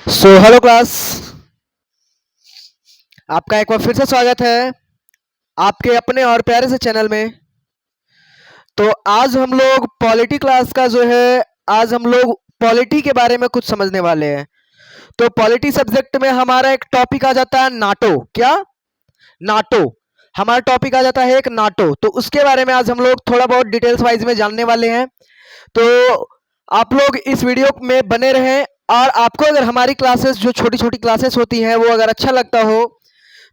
Hello class. आपका एक बार फिर से स्वागत है आपके अपने और प्यारे से चैनल में। तो आज हम लोग पॉलिटी क्लास का जो है, आज हम लोग पॉलिटी के बारे में कुछ समझने वाले हैं। तो पॉलिटी सब्जेक्ट में हमारा एक टॉपिक आ जाता है नाटो। क्या? नाटो। हमारा टॉपिक आ जाता है एक नाटो। तो उसके बारे में आज हम लोग थोड़ा बहुत डिटेल्स वाइज में जानने वाले हैं। तो आप लोग इस वीडियो में बने रहें। और आपको अगर हमारी क्लासेस, जो छोटी छोटी क्लासेस होती हैं, वो अगर अच्छा लगता हो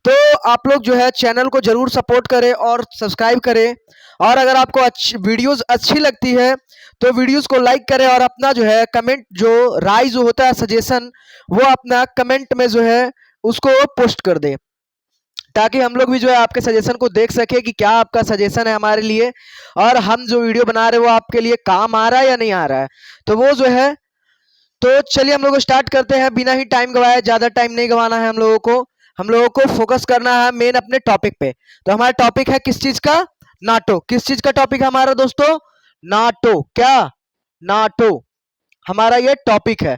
तो आप लोग जो है चैनल को जरूर सपोर्ट करें और सब्सक्राइब करें। और अगर आपको वीडियोस अच्छी लगती है तो वीडियोस को लाइक करें और अपना जो है कमेंट, जो राय जो होता है, सजेशन, वो अपना कमेंट में जो है उसको पोस्ट कर दें, ताकि हम लोग भी जो है आपके सजेशन को देख सके कि क्या आपका सजेशन है हमारे लिए, और हम जो वीडियो बना रहे हैं वो आपके लिए काम आ रहा है या नहीं आ रहा है। तो वो जो है, तो चलिए हम लोग स्टार्ट करते हैं बिना ही टाइम गवाए। ज्यादा टाइम नहीं गवाना है हम लोगों को फोकस करना है मेन अपने टॉपिक पे। तो हमारा टॉपिक है किस चीज का? नाटो। किस चीज का टॉपिक है हमारा दोस्तों? नाटो। क्या? नाटो हमारा ये टॉपिक है।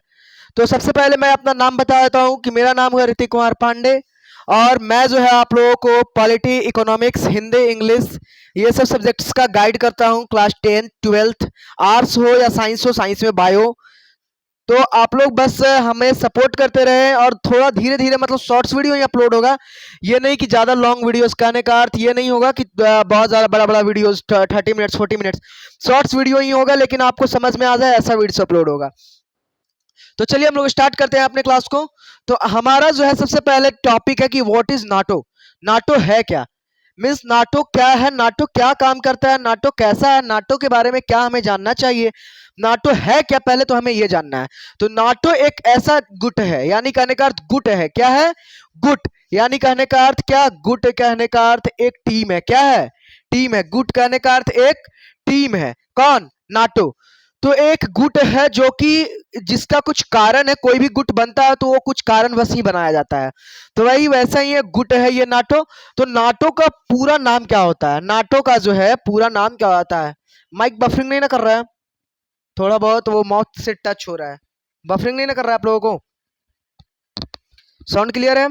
तो सबसे पहले मैं अपना नाम बता देता हूँ कि मेरा नाम है ऋतिक कुमार पांडे, और मैं जो है आप लोगों को पॉलिटी, इकोनॉमिक्स, हिंदी, इंग्लिश, ये सब सब्जेक्ट्स का गाइड करता हूँ। क्लास 10, 12, आर्ट्स हो, साइंस में बायो। तो आप लोग बस हमें सपोर्ट करते रहें, और थोड़ा धीरे धीरे, मतलब शॉर्ट्स वीडियो ही अपलोड होगा। ये नहीं कि ज़्यादा लॉन्ग वीडियोस। कहने का अर्थ ये नहीं होगा कि बहुत ज़्यादा बड़ा बड़ा videos 30 minutes 40 minutes. Shorts video ही होगा, लेकिन आपको समझ में आ जाए ऐसा वीडियो अपलोड होगा। तो चलिए हम लोग स्टार्ट करते हैं अपने क्लास को। तो हमारा जो है सबसे पहले टॉपिक है कि व्हाट इज नाटो। नाटो है क्या? मीन्स नाटो क्या है, नाटो क्या काम करता है, नाटो कैसा है, नाटो के बारे में क्या हमें जानना चाहिए, नाटो है क्या, पहले तो हमें यह जानना है। तो नाटो एक ऐसा गुट है, यानी कहने का अर्थ गुट है। क्या है? गुट। यानी कहने का अर्थ क्या? गुट कहने का अर्थ एक टीम है। क्या है? टीम है। गुट कहने का अर्थ एक टीम है। कौन? नाटो। तो एक गुट है जो कि जिसका कुछ कारण है। कोई भी गुट बनता है तो वो कुछ कारणवश ही बनाया जाता है। तो वही वैसा ही एक गुट है ये नाटो। तो नाटो का पूरा नाम क्या होता है? नाटो का जो है पूरा नाम क्या होता है? माइक बफरिंग नहीं ना कर रहा है? थोड़ा बहुत वो माउथ से टच हो रहा है। बफरिंग नहीं ना कर रहा है आप लोगों को? साउंड क्लियर है?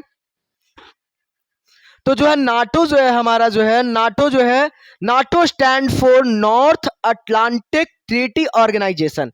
तो जो है नाटो जो है हमारा, जो है नाटो जो है, NATO stand for North Atlantic Treaty Organization.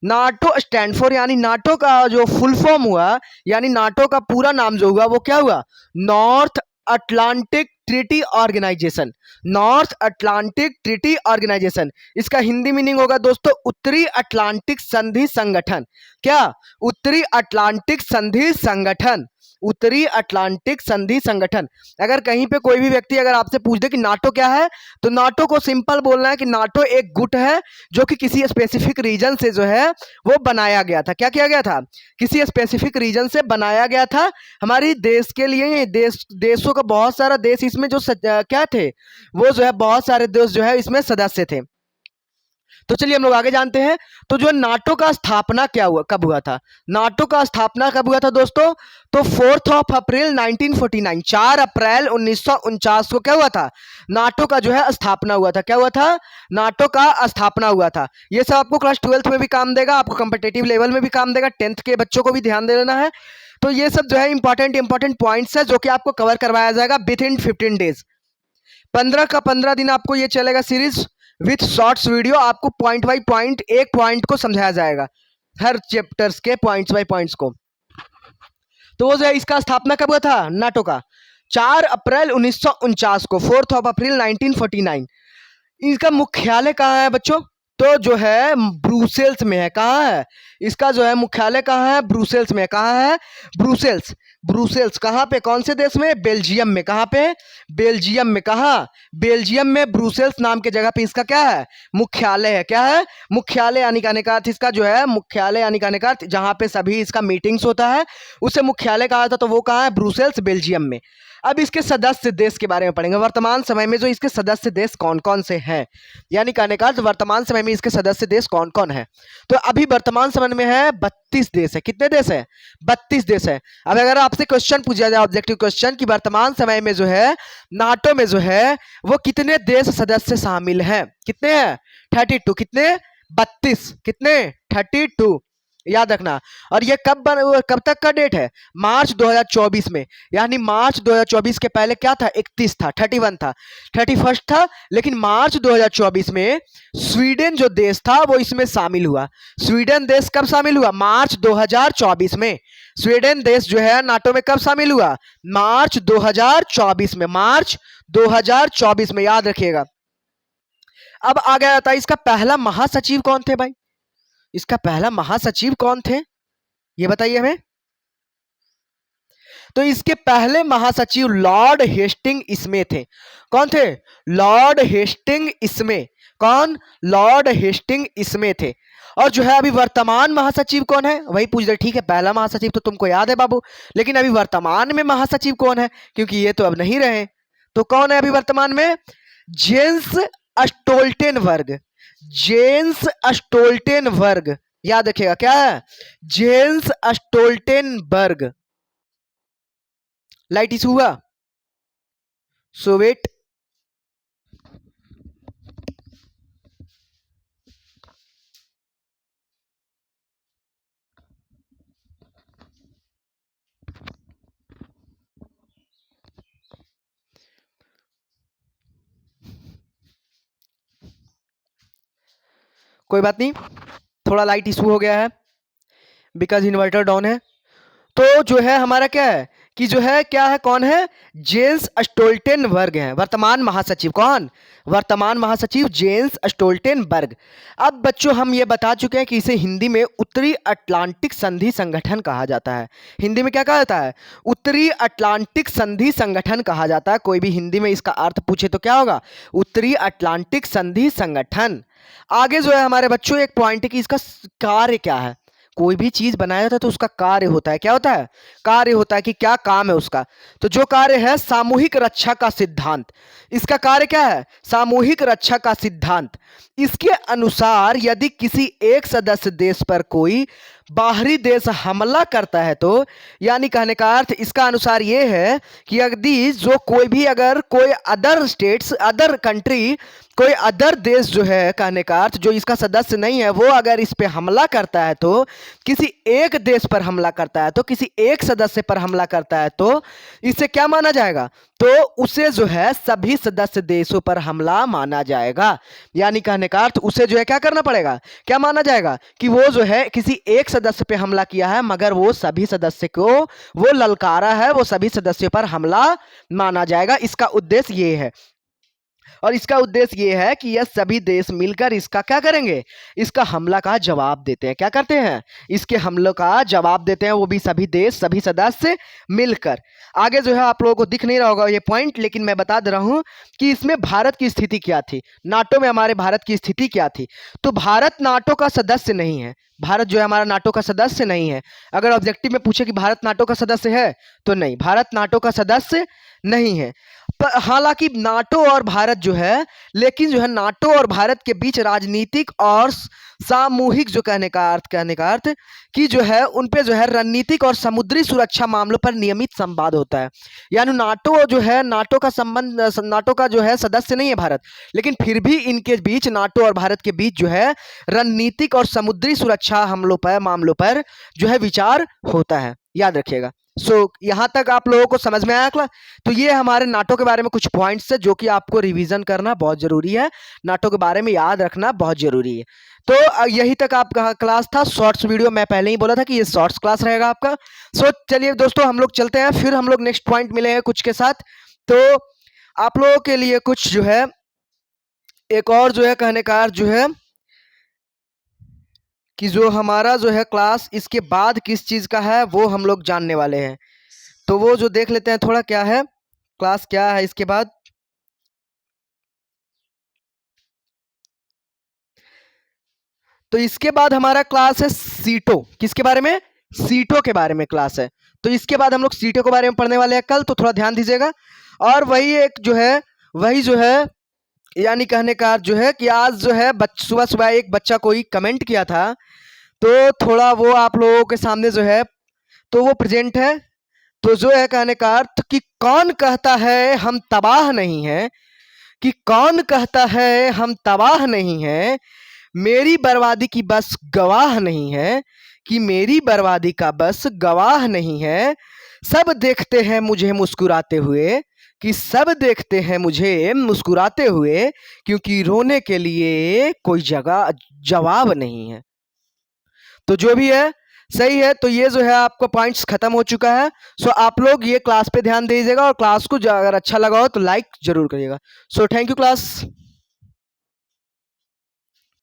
NATO stand for, यानी नाटो का जो फुल फॉर्म हुआ, यानी नाटो का पूरा नाम जो हुआ वो क्या हुआ? North Atlantic Treaty Organization. North Atlantic Treaty Organization, इसका हिंदी मीनिंग होगा दोस्तों उत्तरी अटलांटिक संधि संगठन। क्या? उत्तरी अटलांटिक संधि संगठन। उत्तरी अटलांटिक संधि संगठन। अगर कहीं पे कोई भी व्यक्ति अगर आपसे पूछ दे कि नाटो क्या है, तो नाटो को सिंपल बोलना है कि नाटो एक गुट है जो कि किसी स्पेसिफिक रीजन से जो है वो बनाया गया था। क्या किया गया था? किसी स्पेसिफिक रीजन से बनाया गया था हमारी देश के लिए। देशों का बहुत सारा देश इसमें जो क्या थे, वो जो है बहुत सारे देश जो है इसमें सदस्य थे। तो चलिए हम लोग आगे जानते हैं। तो जो नाटो का स्थापना क्या हुआ, कब हुआ था? नाटो का स्थापना कब हुआ था दोस्तों? तो 4 अप्रैल 1949, 4 अप्रैल 1949 को क्या हुआ था? नाटो का जो है स्थापना हुआ था। क्या हुआ था? नाटो का स्थापना हुआ था। ये सब आपको क्लास 12th में भी काम देगा, आपको कंपिटेटिव लेवल में भी काम देगा, 10th के बच्चों को भी ध्यान दे देना है। तो ये सब जो है इंपॉर्टेंट पॉइंट्स है जो कि आपको कवर करवाया जाएगा विद इन 15 डेज। 15 का 15 दिन आपको ये चलेगा सीरीज विथ शॉर्ट्स वीडियो। आपको पॉइंट बाई पॉइंट, एक पॉइंट को समझाया जाएगा, हर चैप्टर्स के पॉइंट्स बाई पॉइंट्स को। तो वो जो है इसका स्थापना कब हुआ था नाटो का? 4 अप्रैल 1949 को, 4 अप्रैल 1949। इसका मुख्यालय कहाँ है बच्चों? तो जो है ब्रुसेल्स में है। कहाँ है इसका जो है मुख्यालय? कहाँ है? ब्रुसेल्स में। कहाँ है? ब्रुसेल्स। ब्रुसेल्स कहाँ पे? कौन से देश में? बेल्जियम में। कहाँ पे? बेल्जियम में। कहाँ? बेल्जियम में ब्रुसेल्स नाम के जगह पे इसका क्या है? मुख्यालय है। क्या है? मुख्यालय। यानी कहने का अर्थ इसका जो है मुख्यालय, यानी कहने का अर्थ जहाँ पे सभी इसका मीटिंग्स होता है उसे मुख्यालय कहा था। तो वो कहाँ है? ब्रुसेल्स, बेल्जियम में। अब इसके सदस्य देश के बारे में पढ़ेंगे। वर्तमान समय में जो इसके सदस्य देश कौन कौन से हैं, यानी कहने का अर्थ वर्तमान समय में इसके सदस्य देश कौन कौन है। तो अभी वर्तमान समय में है 32 देश है। कितने देश है? 32 देश है। अब अगर आपसे क्वेश्चन पूछा जाए, ऑब्जेक्टिव क्वेश्चन, कि वर्तमान समय में जो है नाटो में जो है वो कितने देश सदस्य शामिल हैं? कितने हैं? 32। कितने? 32। कितने? 32। याद रखना। और ये कब तक का डेट है? मार्च 2024 में। यानी मार्च 2024 के पहले क्या था? 31 था, 31 था, 31 था। लेकिन मार्च 2024 में स्वीडन जो देश था वो इसमें शामिल हुआ। स्वीडन देश कब शामिल हुआ? मार्च 2024 में। स्वीडन देश जो है नाटो में कब शामिल हुआ? मार्च 2024 में। मार्च 2024 में, याद रखिएगा। अब आ गया था इसका पहला महासचिव कौन थे भाई? इसका पहला महासचिव कौन थे, ये बताइए हमें। तो इसके पहले महासचिव लॉर्ड हेस्टिंग इसमें थे। कौन थे? लॉर्ड हेस्टिंग इसमें। कौन? लॉर्ड हेस्टिंग इसमें थे। और जो है अभी वर्तमान महासचिव कौन है? वही पूछ रहे। ठीक है, पहला महासचिव तो तुमको याद है बाबू, लेकिन अभी वर्तमान में महासचिव कौन है? क्योंकि ये तो अब नहीं रहे। तो कौन है अभी वर्तमान में? Jens Stoltenberg. जेन्स स्टोल्टेनबर्ग, याद रखिएगा। क्या है? Jens Stoltenberg. लाइट इशू हुआ, सो वेट। कोई बात नहीं, थोड़ा लाइट इशू हो गया है बिकॉज इन्वर्टर डाउन है। तो जो है हमारा क्या है कि जो है क्या है, कौन है? जेन्स स्टोल्टेनबर्ग है वर्तमान महासचिव। कौन? वर्तमान महासचिव जेन्स स्टोल्टेनबर्ग। अब बच्चों हम ये बता चुके हैं कि इसे हिंदी में उत्तरी अटलांटिक संधि संगठन कहा जाता है। हिंदी में क्या कहा जाता है? उत्तरी अटलांटिक संधि संगठन कहा जाता है। कोई भी हिंदी में इसका अर्थ पूछे तो क्या होगा? उत्तरी अटलांटिक संधि संगठन। आगे जो है हमारे बच्चों एक पॉइंट है कि इसका कार्य क्या है। कोई भी चीज बनाया जाता है तो उसका कार्य होता है। क्या होता है? कार्य होता है कि क्या काम है उसका। तो जो कार्य है सामूहिक रक्षा का सिद्धांत। इसका कार्य क्या है? सामूहिक रक्षा का सिद्धांत। इसके अनुसार यदि किसी एक सदस्य देश पर कोई बाहरी देश हमला करता है तो, यानी कहने का अर्थ इसका अनुसार ये है कि यदि जो कोई भी अगर कोई अदर स्टेट्स, अदर कंट्री, कोई अदर देश जो है, कहने का अर्थ जो इसका सदस्य नहीं है, वो अगर इस पे हमला करता है तो, किसी एक देश पर हमला करता है तो, किसी एक सदस्य पर हमला करता है तो इसे क्या माना जाएगा? तो उसे जो है सभी सदस्य देशों पर हमला माना जाएगा। यानी कहने का अर्थ उसे जो है क्या करना पड़ेगा? क्या माना जाएगा? कि वो जो है किसी एक सदस्य पे हमला किया है, मगर वो सभी सदस्य को वो ललकारा है, वो सभी सदस्यों पर हमला माना जाएगा। इसका उद्देश्य ये है। और इसका उद्देश्य ये है कि यह सभी देश मिलकर इसका क्या करेंगे? इसका हमला का जवाब देते हैं। क्या करते हैं? इसके हमलों का जवाब देते हैं, वो भी सभी देश, सभी सदस्य मिलकर। आगे जो है आप लोगों को दिख नहीं रहा होगा ये पॉइंट, लेकिन मैं बता दे रहा हूं कि इसमें भारत की स्थिति क्या थी, नाटो में हमारे भारत की स्थिति क्या थी। तो भारत नाटो का सदस्य नहीं है। भारत जो है हमारा नाटो का सदस्य नहीं है। अगर ऑब्जेक्टिव में पूछे कि भारत नाटो का सदस्य है तो नहीं, भारत नाटो का सदस्य नहीं है। हालांकि नाटो और भारत जो है, लेकिन जो है नाटो और भारत के बीच राजनीतिक और सामूहिक जो कहने का अर्थ कि जो है उन पे जो है रणनीतिक और समुद्री सुरक्षा मामलों पर नियमित संवाद होता है। यानी नाटो जो है, नाटो का संबंध, नाटो का जो है सदस्य नहीं है भारत, लेकिन फिर भी इनके बीच, नाटो और भारत के बीच जो है रणनीतिक और समुद्री सुरक्षा मामलों पर जो है विचार होता है। याद रखिएगा। यहां तक आप लोगों को समझ में आया? तो ये हमारे नाटो के बारे में कुछ पॉइंट्स है जो कि आपको रिवीजन करना बहुत जरूरी है, नाटो के बारे में याद रखना बहुत जरूरी है। तो यही तक आपका क्लास था, शॉर्ट्स वीडियो। मैं पहले ही बोला था कि ये शॉर्ट्स क्लास रहेगा आपका। चलिए दोस्तों हम लोग चलते हैं, फिर हम लोग नेक्स्ट पॉइंट मिलेंगे कुछ के साथ। तो आप लोगों के लिए कुछ जो है एक और जो है कहने का जो है कि जो हमारा जो है क्लास इसके बाद किस चीज का है वो हम लोग जानने वाले हैं। तो वो जो देख लेते हैं थोड़ा, क्या है क्लास, क्या है इसके बाद। तो इसके बाद हमारा क्लास है सीटों। किसके बारे में? सीटों के बारे में क्लास है। तो इसके बाद हम लोग सीटों के बारे में पढ़ने वाले हैं कल, तो थोड़ा ध्यान दीजिएगा। और वही जो है यानी कहने का जो है कि आज जो है सुबह सुबह एक बच्चा कोई कमेंट किया था, तो थोड़ा वो आप लोगों के सामने जो है तो वो प्रेजेंट है। तो जो है कहने का अर्थ कि कौन कहता है हम तबाह नहीं हैं, कि कौन कहता है हम तबाह नहीं हैं, मेरी बर्बादी की बस गवाह नहीं है, कि मेरी बर्बादी का बस गवाह नहीं है। सब देखते हैं मुझे मुस्कुराते हुए, कि सब देखते हैं मुझे मुस्कुराते हुए, क्योंकि रोने के लिए कोई जगह जवाब नहीं है। तो जो भी है सही है। तो ये जो है आपका पॉइंट्स खत्म हो चुका है। सो आप लोग ये क्लास पे ध्यान दीजिएगा और क्लास को अगर अच्छा लगा हो तो लाइक जरूर करिएगा। So thank you class.